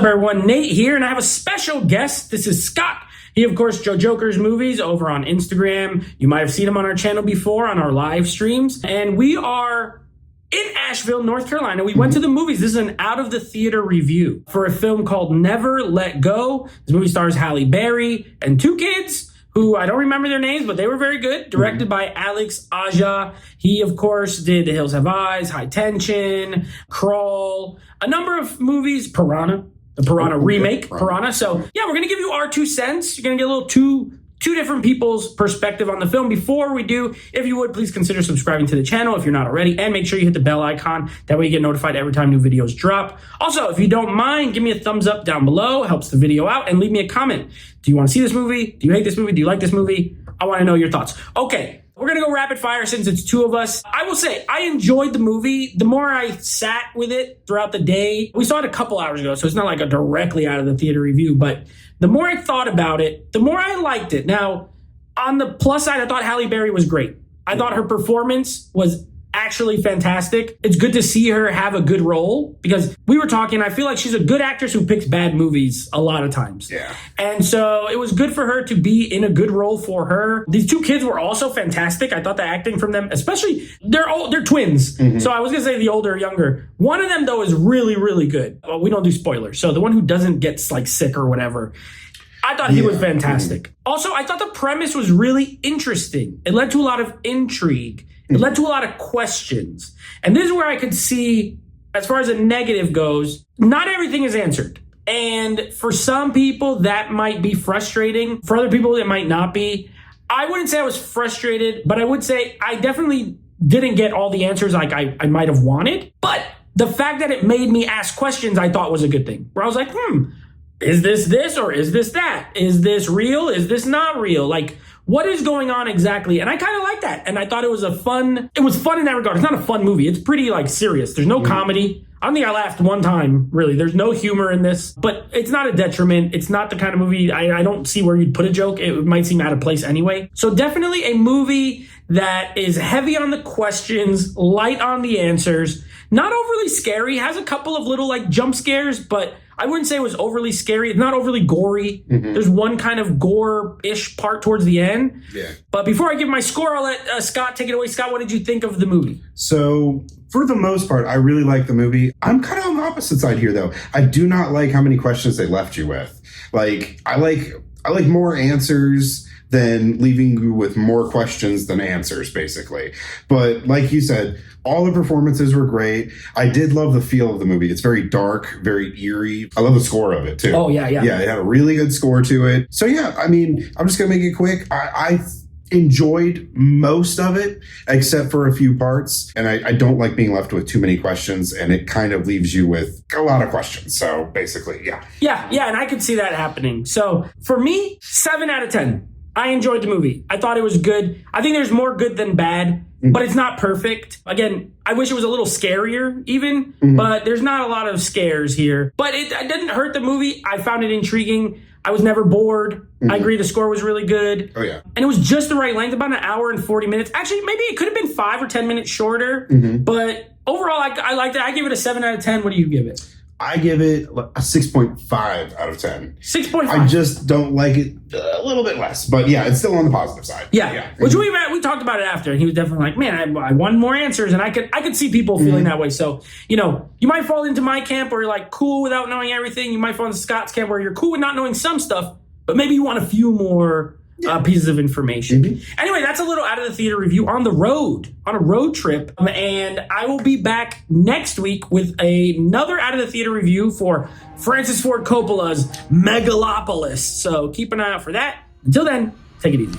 up, everyone? Nate here, and I have a special guest. This is Scott. He, of course, Joe Joker's movies over on Instagram. You might have seen him on our channel before on our live streams. And we are in Asheville, North Carolina. We went to the movies. This is an out-of-the-theater review for a film called Never Let Go. This movie stars Halle Berry and two kids who I don't remember their names, but they were very good. Directed by Alex Aja. He, of course, did The Hills Have Eyes, High Tension, Crawl, a number of movies, Piranha, the Piranha remake, Piranha. So, yeah, we're going to give you our 2 cents. You're going to get a little two different people's perspective on the film. Before we do, if you would, please consider subscribing to the channel if you're not already, and make sure you hit the bell icon. That way you get notified every time new videos drop. Also, if you don't mind, give me a thumbs up down below. Helps the video out. And leave me a comment. Do you want to see this movie? Do you hate this movie? Do you like this movie? I want to know your thoughts. Okay, we're going to go rapid fire since it's 2 of us. I will say, I enjoyed the movie. The more I sat with it throughout the day, we saw it a couple hours ago, so it's not like a directly out of the theater review, but the more I thought about it, the more I liked it. Now, on the plus side, I thought Halle Berry was great. I thought her performance was actually fantastic. It's good to see her have a good role because we were talking, I feel like she's a good actress who picks bad movies a lot of times. Yeah. And so it was good for her to be in a good role for her. These 2 kids were also fantastic. I thought the acting from them, especially, they're twins. So I was going to say the older or younger. One of them, though, is really, really good. Well, we don't do spoilers. So the one who doesn't get like sick or whatever, I thought he was fantastic. Also, I thought the premise was really interesting. It led to a lot of intrigue. It led to a lot of questions. And this is where I could see, as far as a negative goes, not everything is answered. And for some people, that might be frustrating. For other people, it might not be. I wouldn't say I was frustrated, but I would say I definitely didn't get all the answers like I might have wanted. But the fact that it made me ask questions, I thought was a good thing. Where I was like, is this or is this that? Is this real? Is this not real? Like, what is going on exactly? And I kind of like that. And I thought it was fun in that regard. It's not a fun movie. It's pretty like serious. There's no comedy. I don't think I laughed one time, really. There's no humor in this, but it's not a detriment. It's not the kind of movie, I don't see where you'd put a joke. It might seem out of place anyway. So definitely a movie that is heavy on the questions, light on the answers, not overly scary, has a couple of little like jump scares, but I wouldn't say it was overly scary. It's not overly gory. There's one kind of gore-ish part towards the end. Yeah. But before I give my score, I'll let Scott take it away. Scott, what did you think of the movie? So, for the most part, I really like the movie. I'm kind of on the opposite side here, though. I do not like how many questions they left you with. Like, I like more answers than leaving you with more questions than answers, basically. But like you said, all the performances were great. I did love the feel of the movie. It's very dark, very eerie. I love the score of it, too. Oh, yeah. Yeah, it had a really good score to it. So, yeah, I mean, I'm just going to make it quick. I enjoyed most of it, except for a few parts. And I don't like being left with too many questions, and it kind of leaves you with a lot of questions. So, basically, yeah. Yeah, and I could see that happening. So, for me, 7 out of 10. I enjoyed the movie. I thought it was good. I think there's more good than bad, but it's not perfect. Again, I wish it was a little scarier even, but there's not a lot of scares here. But it didn't hurt the movie. I found it intriguing. I was never bored. I agree the score was really good. Oh, yeah. And it was just the right length, about an hour and 40 minutes. Actually, maybe it could have been 5 or 10 minutes shorter, but overall, I liked it. I give it a 7 out of 10. What do you give it? I give it a 6.5 out of 10. 6.5. I just don't like it a little bit less. But yeah, it's still on the positive side. Yeah. Which we talked about it after, and he was definitely like, man, I want more answers. And I could see people feeling that way. So, you might fall into my camp where you're like cool without knowing everything. You might fall into Scott's camp where you're cool with not knowing some stuff, but maybe you want a few more pieces of information. Anyway, that's a little out of the theater review on a road trip. And I will be back next week with another out of the theater review for Francis Ford Coppola's Megalopolis. So keep an eye out for that. Until then, take it easy.